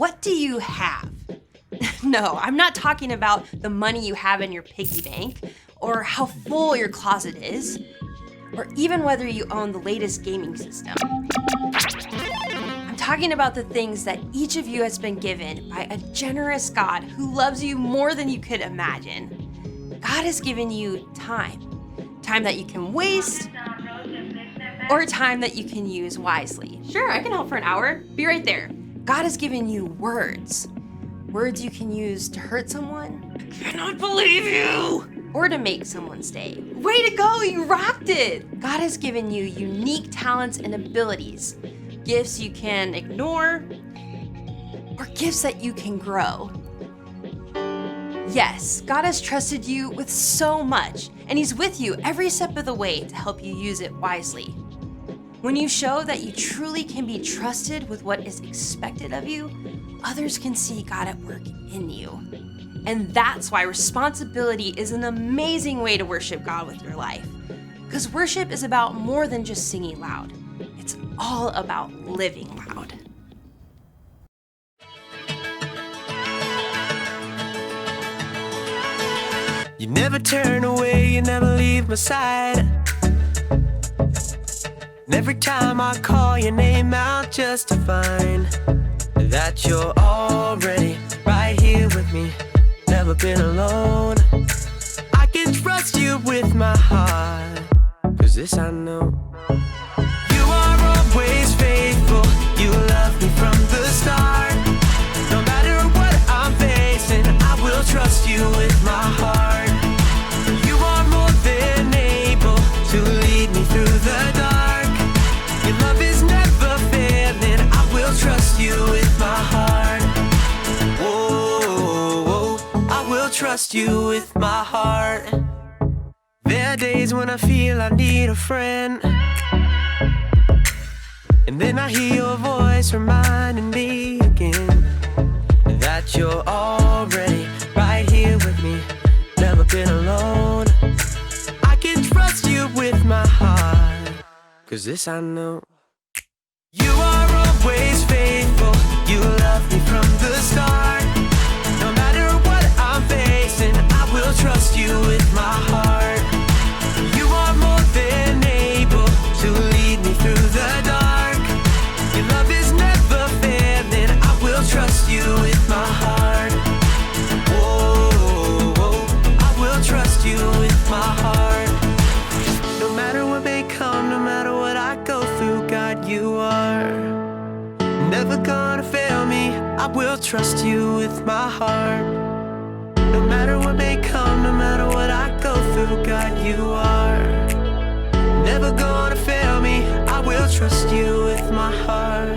what do you have? No, I'm not talking about the money you have in your piggy bank, or how full your closet is, or even whether you own the latest gaming system. I'm talking about the things that each of you has been given by a generous God who loves you more than you could imagine. God has given you time that you can waste, or time that you can use wisely. Sure, I can help for an hour. Be right there. God has given you words you can use to hurt someone. I cannot believe you! Or to make someone stay. Way to go, you rocked it! God has given you unique talents and abilities, gifts you can ignore, or gifts that you can grow. Yes, God has trusted you with so much, and He's with you every step of the way to help you use it wisely. When you show that you truly can be trusted with what is expected of you, others can see God at work in you. And that's why responsibility is an amazing way to worship God with your life. Because worship is about more than just singing loud. It's all about living loud. You never turn away, you never leave my side. And every time I call your name out just to find that you're already right here with me, never been alone. I can trust you with my heart, 'cause this I know. You are always faithful, you love me from the start. No matter what I'm facing, I will trust you with my heart. You are more than able to lead me through the dark. Your love is never failing, I will trust you with my heart. Whoa, I will trust you with my heart. There are days when I feel I need a friend, and then I hear your voice reminding me again that you're already right here with me, never been alone. I can trust you with my heart, 'cause this I know. You are always faithful, you love me from the start. No matter what I'm facing, I will trust you with my heart. You are more than able to lead me through the dark. Your love is never failing, I will trust you with my heart. Whoa, I will trust you with my heart. No matter what may come, no matter what I go through, God, you are never gonna fail me, I will trust you with my heart. No matter what may come, no matter what I go through, God, you are never gonna fail me, I will trust you with my heart.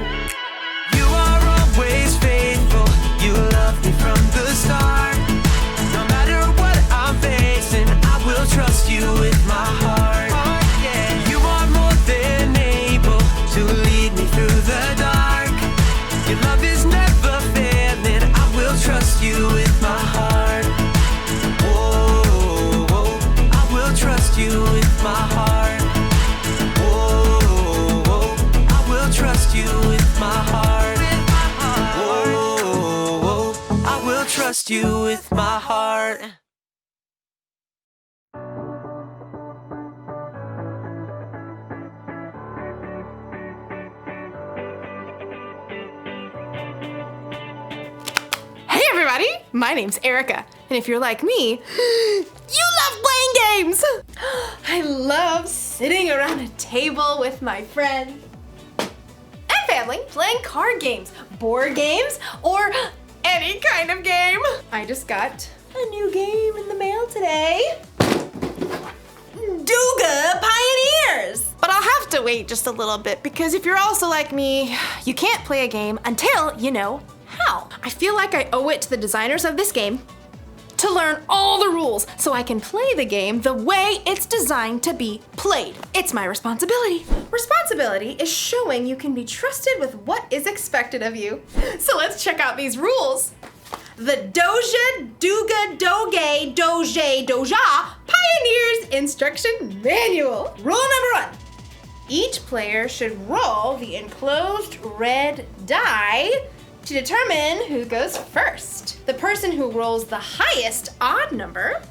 You are always faithful, you love me from the start. No matter what I'm facing, I will trust you with my heart. You are more than able to lead me through the dark. Your love is never failing, I will trust you with my heart. Whoa, I will trust you with my heart. Whoa, I will trust you with my heart. Whoa, I will trust you with my heart. Hey everybody, my name's Erica, and if you're like me, you love playing games! I love sitting around a table with my friends and family playing card games, board games, or any kind of game. I just got a new game in the mail today. Duga Pioneers! But I'll have to wait just a little bit because if you're also like me, you can't play a game until you know how. I feel like I owe it to the designers of this game to learn all the rules so I can play the game the way it's designed to be played. It's my responsibility. Responsibility is showing you can be trusted with what is expected of you. So let's check out these rules. The Doja, Duga, Doge, Doje, Doja Pioneers Instruction Manual. Rule number 1. Each player should roll the enclosed red die to determine who goes first. The person who rolls the highest odd number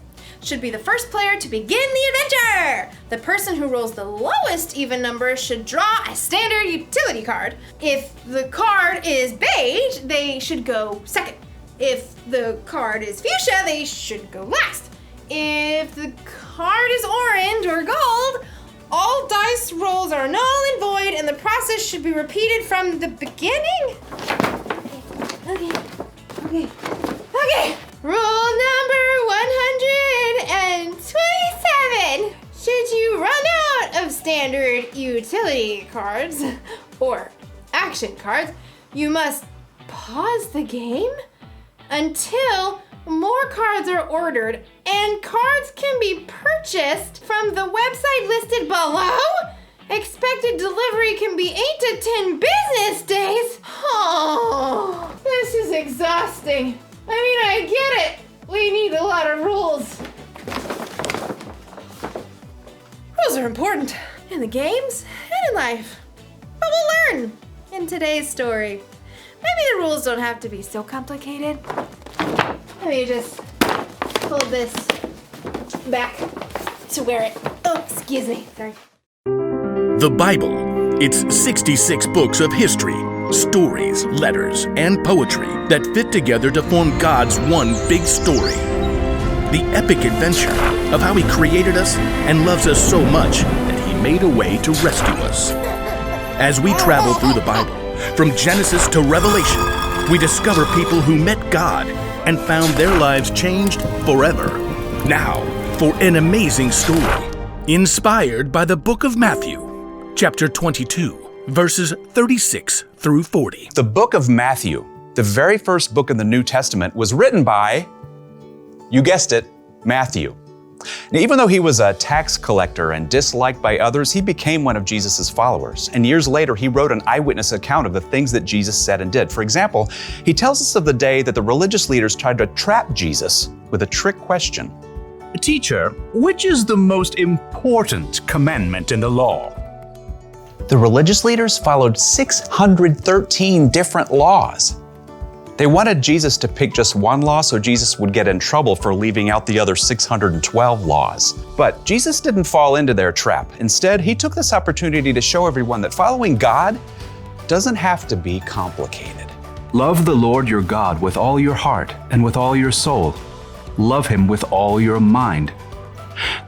should be the first player to begin the adventure. The person who rolls the lowest even number should draw a standard utility card. If the card is beige, they should go second. If the card is fuchsia, they should go last. If the card is orange or gold, all dice rolls are null and void, and the process should be repeated from the beginning. Okay. Rule number 127. Should you run out of standard utility cards or action cards, you must pause the game until more cards are ordered, and cards can be purchased from the website listed below. Expected delivery can be 8 to 10 business days. Oh, this is exhausting. I get it. We need a lot of rules. Rules are important in the games and in life. But we'll learn in today's story. Maybe the rules don't have to be so complicated. Let me just pull this back to where it... Oh, excuse me. Sorry. The Bible. It's 66 books of history, stories, letters, and poetry that fit together to form God's one big story. The epic adventure of how He created us and loves us so much that He made a way to rescue us. As we travel through the Bible, from Genesis to Revelation, we discover people who met God and found their lives changed forever. Now, for an amazing story, inspired by the book of Matthew, chapter 22, verses 36 through 40. The book of Matthew, the very first book in the New Testament, was written by, you guessed it, Matthew. Now, even though he was a tax collector and disliked by others, he became one of Jesus' followers. And years later, he wrote an eyewitness account of the things that Jesus said and did. For example, he tells us of the day that the religious leaders tried to trap Jesus with a trick question. Teacher, which is the most important commandment in the law? The religious leaders followed 613 different laws. They wanted Jesus to pick just one law so Jesus would get in trouble for leaving out the other 612 laws. But Jesus didn't fall into their trap. Instead, he took this opportunity to show everyone that following God doesn't have to be complicated. Love the Lord your God with all your heart and with all your soul. Love Him with all your mind.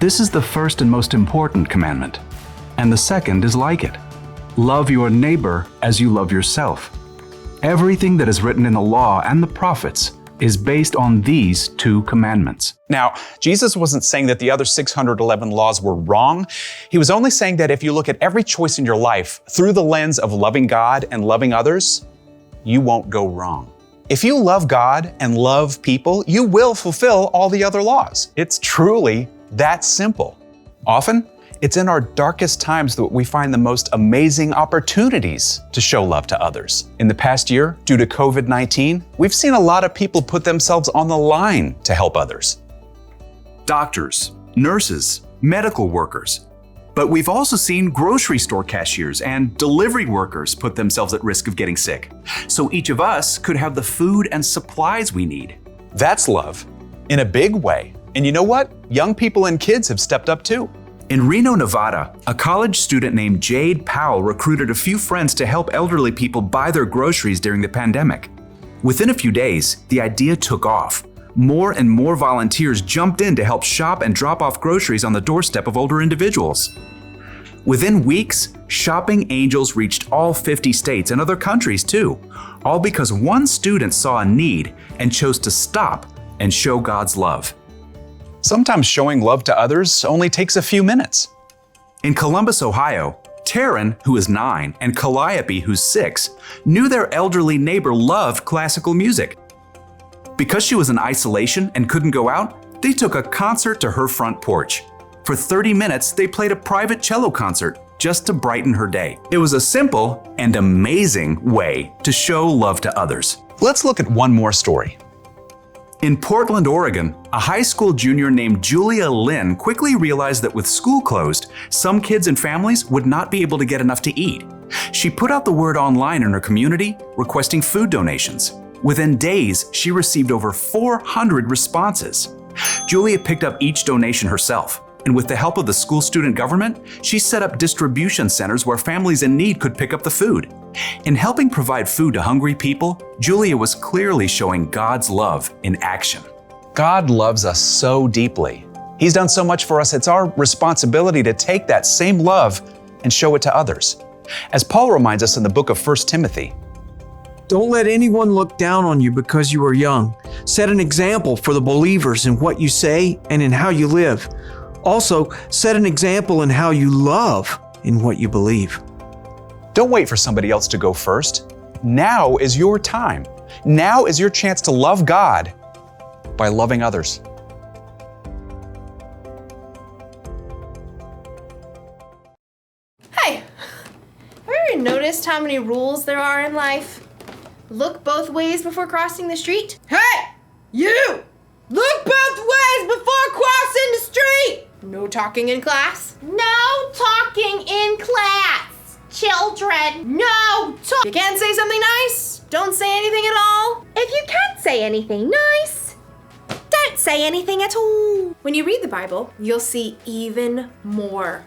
This is the first and most important commandment. And the second is like it. Love your neighbor as you love yourself. Everything that is written in the law and the prophets is based on these two commandments. Now, Jesus wasn't saying that the other 611 laws were wrong. He was only saying that if you look at every choice in your life through the lens of loving God and loving others, you won't go wrong. If you love God and love people, you will fulfill all the other laws. It's truly that simple. Often, it's in our darkest times that we find the most amazing opportunities to show love to others. In the past year, due to COVID-19, we've seen a lot of people put themselves on the line to help others. Doctors, nurses, medical workers. But we've also seen grocery store cashiers and delivery workers put themselves at risk of getting sick. So each of us could have the food and supplies we need. That's love in a big way. And you know what? Young people and kids have stepped up too. In Reno, Nevada, a college student named Jade Powell recruited a few friends to help elderly people buy their groceries during the pandemic. Within a few days, the idea took off. More and more volunteers jumped in to help shop and drop off groceries on the doorstep of older individuals. Within weeks, shopping angels reached all 50 states and other countries too, all because one student saw a need and chose to stop and show God's love. Sometimes showing love to others only takes a few minutes. In Columbus, Ohio, Taryn, who is 9, and Calliope, who's 6, knew their elderly neighbor loved classical music. Because she was in isolation and couldn't go out, they took a concert to her front porch. For 30 minutes, they played a private cello concert just to brighten her day. It was a simple and amazing way to show love to others. Let's look at one more story. In Portland, Oregon, a high school junior named Julia Lynn quickly realized that with school closed, some kids and families would not be able to get enough to eat. She put out the word online in her community, requesting food donations. Within days, she received over 400 responses. Julia picked up each donation herself, and with the help of the school student government, she set up distribution centers where families in need could pick up the food. In helping provide food to hungry people, Julia was clearly showing God's love in action. God loves us so deeply. He's done so much for us, it's our responsibility to take that same love and show it to others. As Paul reminds us in the book of 1 Timothy, Don't let anyone look down on you because you are young. Set an example for the believers in what you say and in how you live. Also, set an example in how you love in what you believe. don't wait for somebody else to go first. Now is your time. Now is your chance to love God by loving others. Hey, have you ever noticed how many rules there are in life? Look both ways before crossing the street. Hey, you! Look both ways before crossing the street! No talking in class. No talking in class. Children, no talk. You can't say something nice? Don't say anything at all? If you can't say anything nice, don't say anything at all. When you read the Bible, you'll see even more.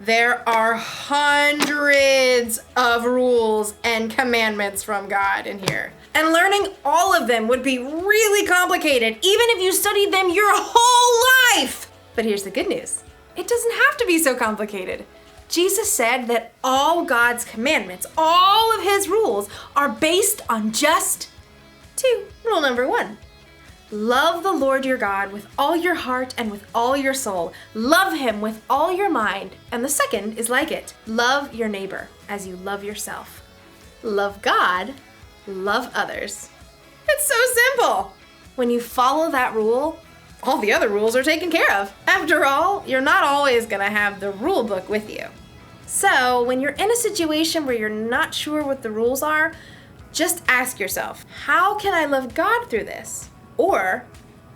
There are hundreds of rules and commandments from God in here. And learning all of them would be really complicated, even if you studied them your whole life. But here's the good news. It doesn't have to be so complicated. Jesus said that all God's commandments, all of his rules, are based on just two. Rule number 1. Love the Lord your God with all your heart and with all your soul. Love him with all your mind. And the second is like it. Love your neighbor as you love yourself. Love God, love others. It's so simple. When you follow that rule, all the other rules are taken care of. After all, you're not always gonna have the rule book with you. So when you're in a situation where you're not sure what the rules are, just ask yourself, how can I love God through this? Or,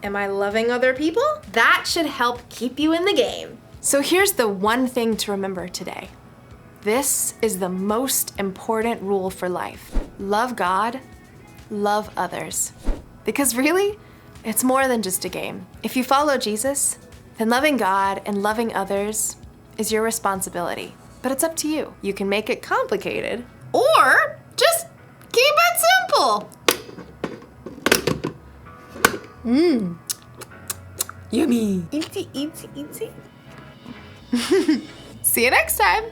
am I loving other people? That should help keep you in the game. So here's the one thing to remember today. This is the most important rule for life. Love God, love others. Because really, it's more than just a game. If you follow Jesus, then loving God and loving others is your responsibility. But it's up to you. You can make it complicated, or just keep it simple. Yummy. Eatsy, eatsy, eatsy. See you next time.